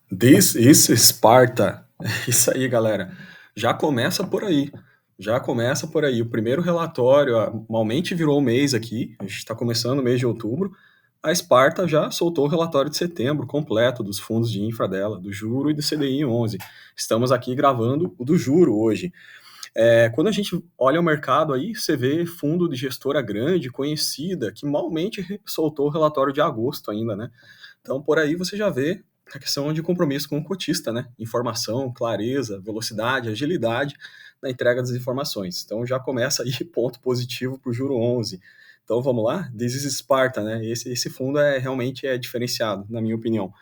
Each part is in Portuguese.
This is Sparta. Isso aí, galera. Já começa por aí. Já começa por aí. O primeiro relatório, malmente virou o mês aqui. A gente está começando o mês de outubro. A Sparta já soltou o relatório de setembro completo dos fundos de infra dela, do juro e do CDI 11. Estamos aqui gravando o do juro hoje. Quando a gente olha o mercado aí, você vê fundo de gestora grande, conhecida, que malmente soltou o relatório de agosto ainda, né? Então, por aí você já vê a questão de compromisso com o cotista, né? Informação, clareza, velocidade, agilidade na entrega das informações. Então, já começa aí ponto positivo para o juro 11. Então, vamos lá? This is Sparta, né? Esse fundo realmente é diferenciado, na minha opinião.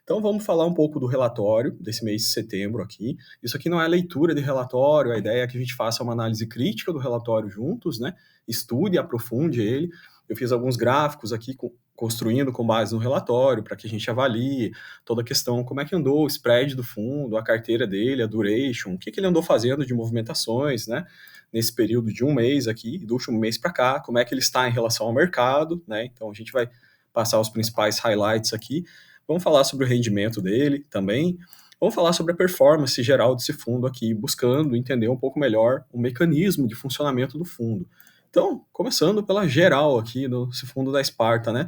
Então vamos falar um pouco do relatório desse mês de setembro aqui. Isso aqui não é leitura de relatório, a ideia é que a gente faça uma análise crítica do relatório juntos, né? Estude, aprofunde ele. Eu fiz alguns gráficos aqui construindo com base no relatório para que a gente avalie toda a questão, como é que andou o spread do fundo, a carteira dele, a duration, o que ele andou fazendo de movimentações, né? Nesse período de um mês aqui, do último mês para cá, como é que ele está em relação ao mercado, né? Então a gente vai passar os principais highlights aqui. Vamos falar sobre o rendimento dele também. Vamos falar sobre a performance geral desse fundo aqui, buscando entender um pouco melhor o mecanismo de funcionamento do fundo. Então, começando pela geral aqui desse fundo da Sparta, né?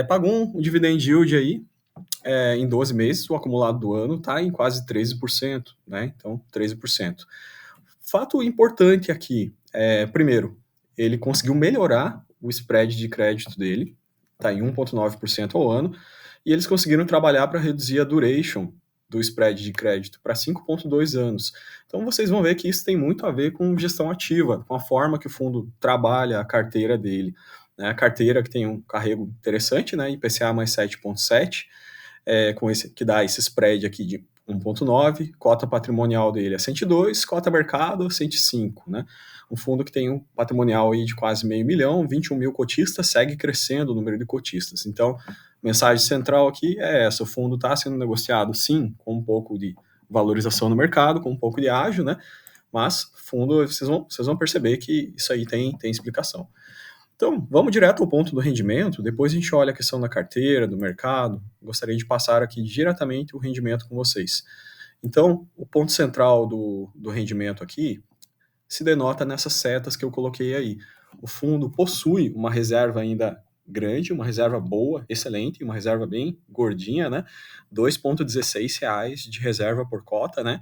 Pagou um dividend yield aí em 12 meses, o acumulado do ano está em quase 13%, né? Então, 13%. Fato importante aqui, primeiro, ele conseguiu melhorar o spread de crédito dele, está em 1,9% ao ano, e eles conseguiram trabalhar para reduzir a duration do spread de crédito para 5,2 anos. Então vocês vão ver que isso tem muito a ver com gestão ativa, com a forma que o fundo trabalha a carteira dele. Né? A carteira que tem um carrego interessante, né? IPCA mais 7,7, que dá esse spread aqui de 1,9, cota patrimonial dele é 102, cota mercado 105, né? Um fundo que tem um patrimonial aí de quase meio milhão, 21 mil cotistas, segue crescendo o número de cotistas. Então, mensagem central aqui é essa: o fundo está sendo negociado, sim, com um pouco de valorização no mercado, com um pouco de ágio, né? Mas fundo, vocês vão perceber que isso aí tem explicação. Então, vamos direto ao ponto do rendimento, depois a gente olha a questão da carteira, do mercado. Gostaria de passar aqui diretamente o rendimento com vocês. Então, o ponto central do rendimento aqui se denota nessas setas que eu coloquei aí. O fundo possui uma reserva ainda grande, uma reserva boa, excelente, uma reserva bem gordinha, né? R$ 2,16 de reserva por cota, né?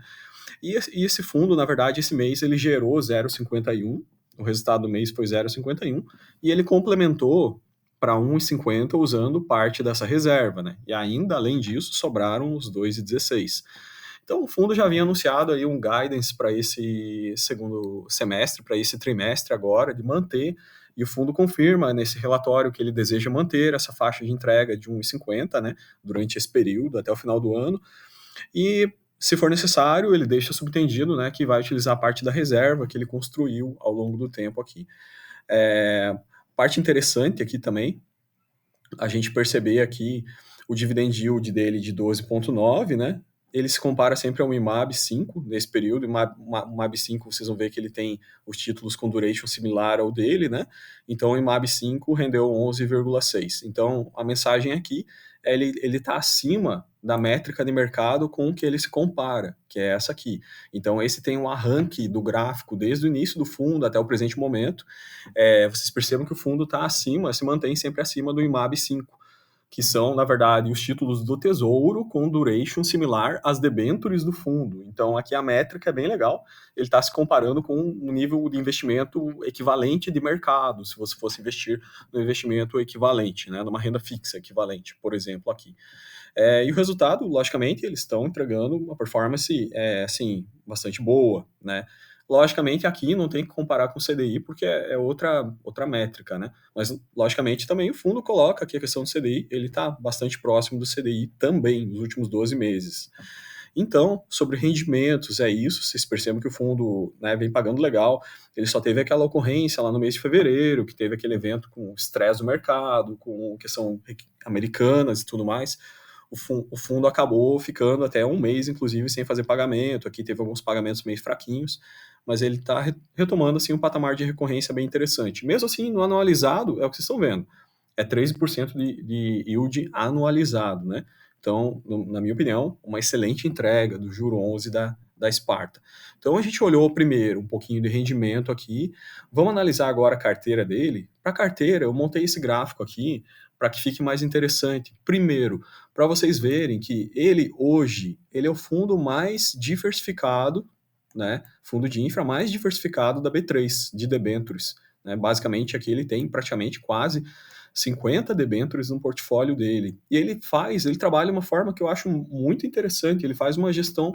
E esse fundo, na verdade, esse mês ele gerou 0,51, o resultado do mês foi 0,51, e ele complementou para 1,50 usando parte dessa reserva, né? E ainda, além disso, sobraram os 2,16. Então, o fundo já havia anunciado aí um guidance para esse segundo semestre, para esse trimestre agora, de manter, e o fundo confirma nesse relatório que ele deseja manter essa faixa de entrega de 1,50, né, durante esse período, até o final do ano, e se for necessário, ele deixa subtendido, né, que vai utilizar parte da reserva que ele construiu ao longo do tempo aqui. Parte interessante aqui também, a gente perceber aqui o dividend yield dele de 12,9, né? Ele se compara sempre ao IMAB 5 nesse período. O IMAB 5, vocês vão ver que ele tem os títulos com duration similar ao dele, né? Então o IMAB 5 rendeu 11,6. Então a mensagem aqui é ele está acima da métrica de mercado com que ele se compara, que é essa aqui. Então esse tem um arranque do gráfico desde o início do fundo até o presente momento. Vocês percebam que o fundo está acima, se mantém sempre acima do IMAB 5, que são, na verdade, os títulos do Tesouro com duration similar às debêntures do fundo. Então, aqui a métrica é bem legal. Ele está se comparando com um nível de investimento equivalente de mercado, se você fosse investir no investimento equivalente, né, numa renda fixa equivalente, por exemplo, aqui. E o resultado, logicamente, eles estão entregando uma performance, assim, bastante boa, né? Logicamente, aqui não tem que comparar com o CDI, porque é outra métrica, né? Mas, logicamente, também o fundo coloca aqui a questão do CDI, ele está bastante próximo do CDI também, nos últimos 12 meses. Então, sobre rendimentos, é isso. Vocês percebem que o fundo, né, vem pagando legal. Ele só teve aquela ocorrência lá no mês de fevereiro, que teve aquele evento com estresse do mercado, com questão americanas e tudo mais. O fundo acabou ficando até um mês, inclusive, sem fazer pagamento. Aqui teve alguns pagamentos meio fraquinhos, mas ele está retomando assim, um patamar de recorrência bem interessante. Mesmo assim, no anualizado, é o que vocês estão vendo. É 13% de yield anualizado, né? Então, na minha opinião, uma excelente entrega do juro 11 da Sparta. Então, a gente olhou primeiro um pouquinho de rendimento aqui. Vamos analisar agora a carteira dele. Para a carteira, eu montei esse gráfico aqui para que fique mais interessante. Primeiro, para vocês verem que ele hoje, ele é o fundo mais diversificado, né? Fundo de infra mais diversificado da B3, de debêntures. Né? Basicamente, aqui ele tem praticamente quase 50 debêntures no portfólio dele. E ele trabalha de uma forma que eu acho muito interessante, ele faz uma gestão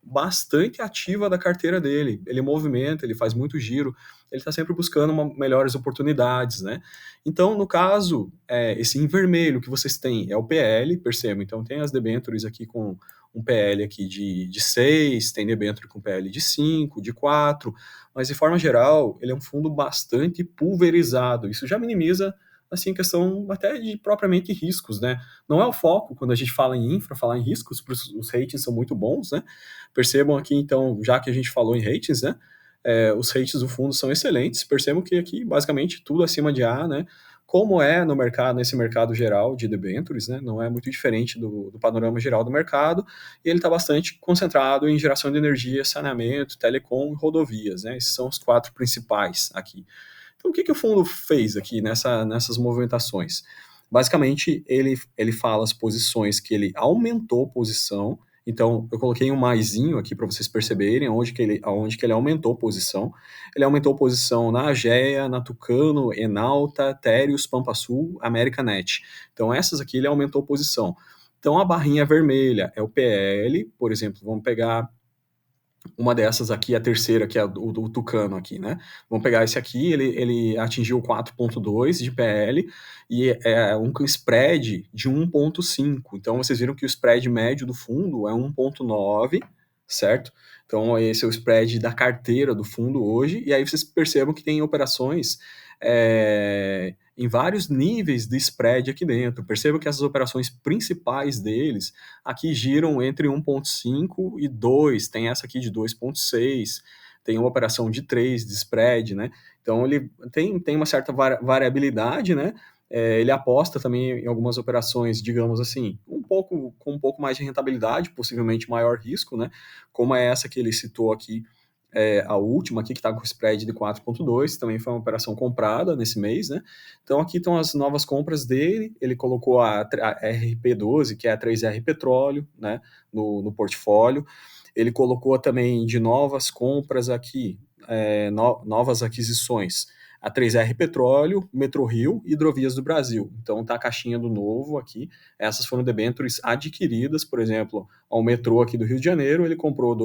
bastante ativa da carteira dele. Ele movimenta, ele faz muito giro, ele está sempre buscando melhores oportunidades, né? Então, no caso, esse em vermelho que vocês têm é o PL, percebam. Então, tem as debêntures aqui com um PL aqui de 6, tem debênture com PL de 5, de 4, mas de forma geral, ele é um fundo bastante pulverizado. Isso já minimiza assim, questão até de propriamente riscos, né? Não é o foco quando a gente fala em infra, falar em riscos, os ratings são muito bons, né? Percebam aqui, então, já que a gente falou em ratings, né? Os ratings do fundo são excelentes, percebam que aqui, basicamente, tudo acima de A, né? Como é no mercado, nesse mercado geral de debêntures, né? Não é muito diferente do panorama geral do mercado, e ele está bastante concentrado em geração de energia, saneamento, telecom e rodovias, né? Esses são os 4 principais aqui. Então, o que o fundo fez aqui nessas movimentações? Basicamente, ele fala as posições que ele aumentou posição. Então, eu coloquei um maisinho aqui para vocês perceberem aonde que ele aumentou posição. Ele aumentou posição na Aegea, na Tucano, Enalta, Terios, Pampa Sul, Americanet. Então, essas aqui ele aumentou posição. Então, a barrinha vermelha é o PL, por exemplo, vamos pegar uma dessas aqui, a terceira, que é o Tucano aqui, né? Vamos pegar esse aqui, ele atingiu 4,2 de PL e é um spread de 1,5. Então, vocês viram que o spread médio do fundo é 1,9, certo? Então, esse é o spread da carteira do fundo hoje. E aí vocês percebam que tem operações em vários níveis de spread aqui dentro. Percebam que essas operações principais deles aqui giram entre 1,5 e 2, tem essa aqui de 2,6, tem uma operação de 3 de spread, né? Então ele tem uma certa variabilidade, né? Ele aposta também em algumas operações, digamos assim, com um pouco mais de rentabilidade, possivelmente maior risco, né? Como é essa que ele citou aqui, a última aqui, que está com spread de 4,2, também foi uma operação comprada nesse mês, né? Então aqui estão as novas compras dele, ele colocou a RP12, que é a 3R Petróleo, né, no portfólio. Ele colocou também de novas compras aqui, novas aquisições, a 3R Petróleo, Metrorio e Hidrovias do Brasil. Então tá a caixinha do novo aqui. Essas foram debêntures adquiridas, por exemplo, ao metrô aqui do Rio de Janeiro, ele comprou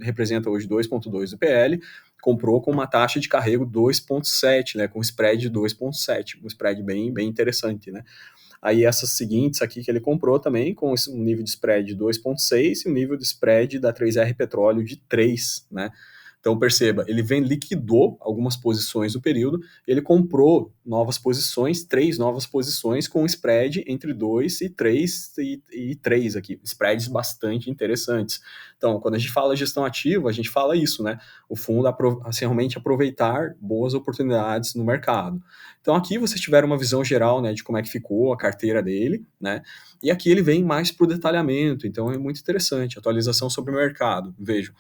representa hoje 2,2 do PL, comprou com uma taxa de carrego 2,7, né, com spread de 2,7, um spread bem interessante, né. Aí essas seguintes aqui que ele comprou também, com um nível de spread de 2,6 e um nível de spread da 3R Petróleo de 3, né. Então perceba, ele liquidou algumas posições no período, ele comprou novas posições, 3 novas posições com spread entre 2 e 3 e 3 aqui, spreads bastante interessantes. Então, quando a gente fala gestão ativa, a gente fala isso, né? O fundo assim, realmente aproveitar boas oportunidades no mercado. Então, aqui vocês tiveram uma visão geral, né, de como é que ficou a carteira dele, né? E aqui ele vem mais para o detalhamento, então é muito interessante, atualização sobre o mercado, vejo.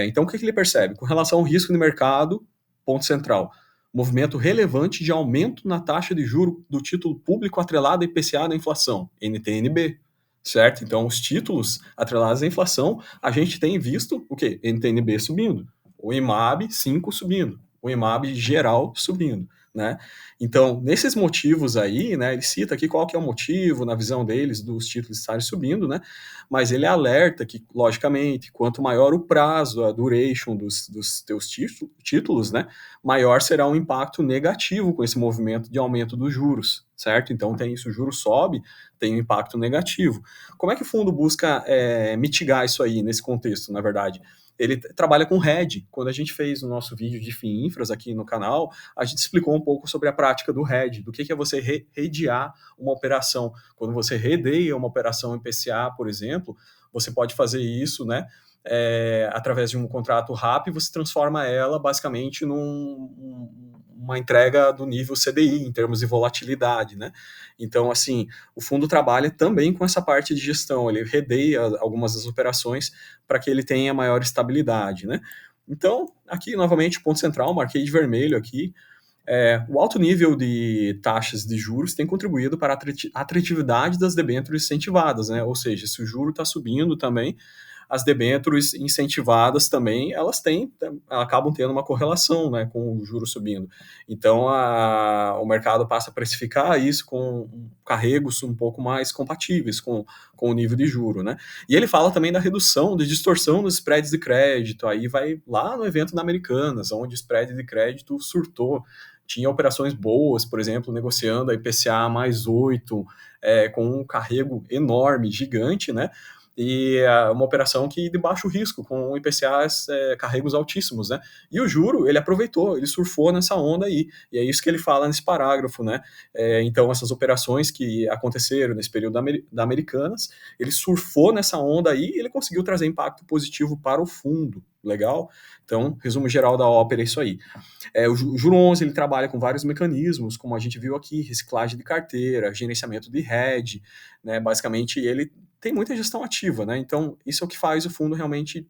Então, o que ele percebe? Com relação ao risco de mercado, ponto central, movimento relevante de aumento na taxa de juro do título público atrelado à IPCA da inflação, NTNB, certo? Então, os títulos atrelados à inflação, a gente tem visto o quê? NTNB subindo, o IMAB 5 subindo, o IMAB geral subindo, né? Então, nesses motivos aí, né, ele cita aqui qual que é o motivo, na visão deles, dos títulos estarem subindo, né? Mas ele alerta que, logicamente, quanto maior o prazo, a duration dos teus títulos, né, maior será o impacto negativo com esse movimento de aumento dos juros, certo? Então, se o juro sobe, tem um impacto negativo. Como é que o fundo busca mitigar isso aí, nesse contexto, na verdade? Ele trabalha com hedge. Quando a gente fez o nosso vídeo de FII Infras aqui no canal, a gente explicou um pouco sobre a prática do hedge, do que é você redear uma operação. Quando você redeia uma operação em PCA, por exemplo, você pode fazer isso, né, através de um contrato RAP, você transforma ela basicamente uma entrega do nível CDI, em termos de volatilidade, né? Então, assim, o fundo trabalha também com essa parte de gestão, ele redeia algumas das operações para que ele tenha maior estabilidade, né? Então, aqui, novamente, ponto central, marquei de vermelho aqui, o alto nível de taxas de juros tem contribuído para a atratividade das debêntures incentivadas, né? Ou seja, se o juro está subindo também, as debêntures incentivadas também, elas acabam tendo uma correlação, né, com o juro subindo. Então, o mercado passa a precificar isso com carregos um pouco mais compatíveis com o nível de juro, né? E ele fala também da redução, de distorção dos spreads de crédito, aí vai lá no evento da Americanas, onde o spread de crédito surtou, tinha operações boas, por exemplo, negociando a IPCA mais 8, com um carrego enorme, gigante, né? E uma operação que de baixo risco, com IPCAs carregos altíssimos, né? E o juro, ele aproveitou, ele surfou nessa onda aí, e é isso que ele fala nesse parágrafo, né? Então, essas operações que aconteceram nesse período da Americanas, ele surfou nessa onda aí e ele conseguiu trazer impacto positivo para o fundo, legal? Então, resumo geral da ópera é isso aí. O Juro 11 ele trabalha com vários mecanismos, como a gente viu aqui, reciclagem de carteira, gerenciamento de hedge, né? Basicamente, ele tem muita gestão ativa, né? Então, isso é o que faz o fundo realmente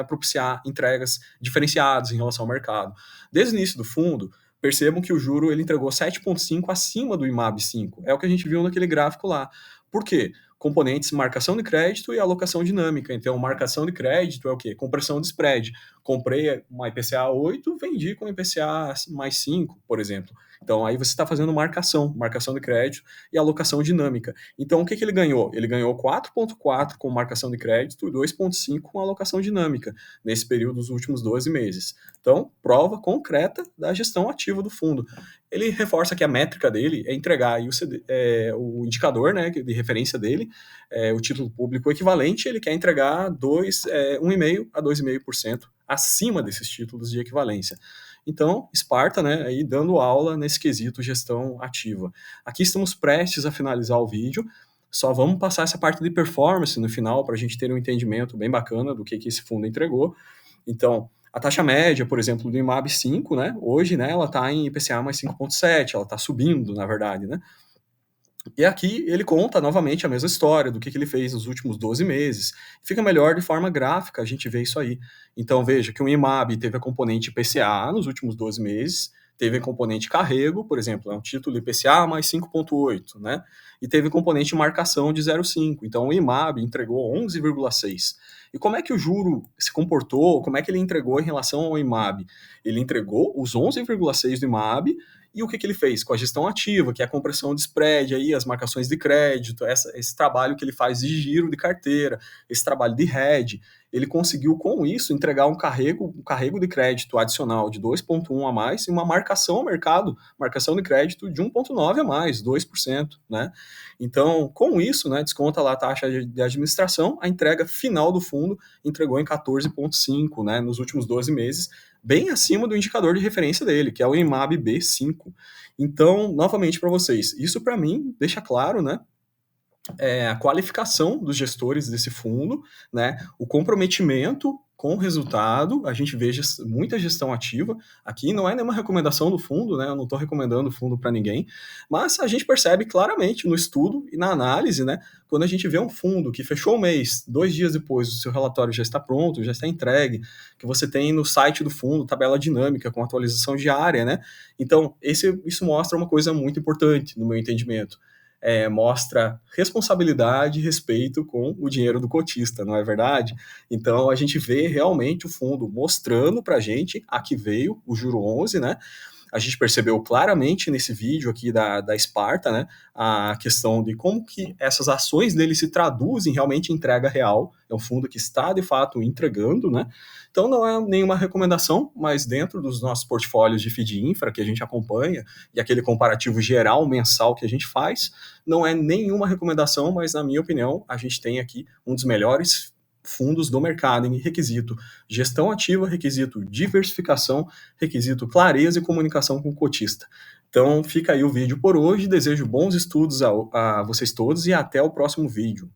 propiciar entregas diferenciadas em relação ao mercado. Desde o início do fundo, percebam que o juro ele entregou 7,5 acima do IMAB 5. É o que a gente viu naquele gráfico lá. Por quê? Componentes marcação de crédito e alocação dinâmica. Então, marcação de crédito é o quê? Compressão de spread. Comprei uma IPCA 8, vendi com IPCA mais 5, por exemplo. Então, aí você está fazendo marcação de crédito e alocação dinâmica. Então, o que ele ganhou? Ele ganhou 4,4 com marcação de crédito e 2,5 com alocação dinâmica nesse período dos últimos 12 meses. Então, prova concreta da gestão ativa do fundo. Ele reforça que a métrica dele é entregar aí o indicador, né, de referência dele, o título público equivalente, ele quer entregar 1,5% a 2,5% acima desses títulos de equivalência. Então, Sparta, né, aí dando aula nesse quesito gestão ativa. Aqui estamos prestes a finalizar o vídeo, só vamos passar essa parte de performance no final para a gente ter um entendimento bem bacana do que esse fundo entregou. Então, a taxa média, por exemplo, do IMAB 5, né, hoje, né, ela está em IPCA mais 5,7, ela está subindo, na verdade, né? E aqui ele conta novamente a mesma história do que ele fez nos últimos 12 meses. Fica melhor de forma gráfica a gente vê isso aí. Então veja que o IMAB teve a componente IPCA nos últimos 12 meses, teve a componente carrego, por exemplo, é um título IPCA mais 5,8, né? E teve componente marcação de 0,5. Então o IMAB entregou 11,6. E como é que o juro se comportou? Como é que ele entregou em relação ao IMAB? Ele entregou os 11,6 do IMAB. E o que ele fez? Com a gestão ativa, que é a compressão de spread, aí, as marcações de crédito, esse trabalho que ele faz de giro de carteira, esse trabalho de hedge, ele conseguiu com isso entregar um carrego de crédito adicional de 2,1 a mais e uma marcação ao mercado, marcação de crédito de 1,9 a mais, 2%, né? Então, com isso, né, desconta lá a taxa de administração, a entrega final do fundo entregou em 14,5, né, nos últimos 12 meses, bem acima do indicador de referência dele, que é o IMAB B5. Então, novamente para vocês, isso para mim deixa claro, né, a qualificação dos gestores desse fundo, né, o comprometimento com o resultado, a gente vê muita gestão ativa. Aqui não é nenhuma recomendação do fundo, né? Eu não estou recomendando o fundo para ninguém, mas a gente percebe claramente no estudo e na análise, né? Quando a gente vê um fundo que fechou o mês, 2 dias depois o seu relatório já está pronto, já está entregue, que você tem no site do fundo tabela dinâmica com atualização diária, né? Então, isso mostra uma coisa muito importante, no meu entendimento. Mostra responsabilidade e respeito com o dinheiro do cotista, não é verdade? Então, a gente vê realmente o fundo mostrando para a gente a que veio o Juro 11, né? A gente percebeu claramente nesse vídeo aqui da Sparta, né, a questão de como que essas ações dele se traduzem realmente em entrega real. É um fundo que está, de fato, entregando, né? Então, não é nenhuma recomendação, mas dentro dos nossos portfólios de FII Infra que a gente acompanha e aquele comparativo geral mensal que a gente faz, não é nenhuma recomendação, mas, na minha opinião, a gente tem aqui um dos melhores fundos do mercado em requisito gestão ativa, requisito diversificação, requisito clareza e comunicação com o cotista. Então fica aí o vídeo por hoje, desejo bons estudos a vocês todos e até o próximo vídeo.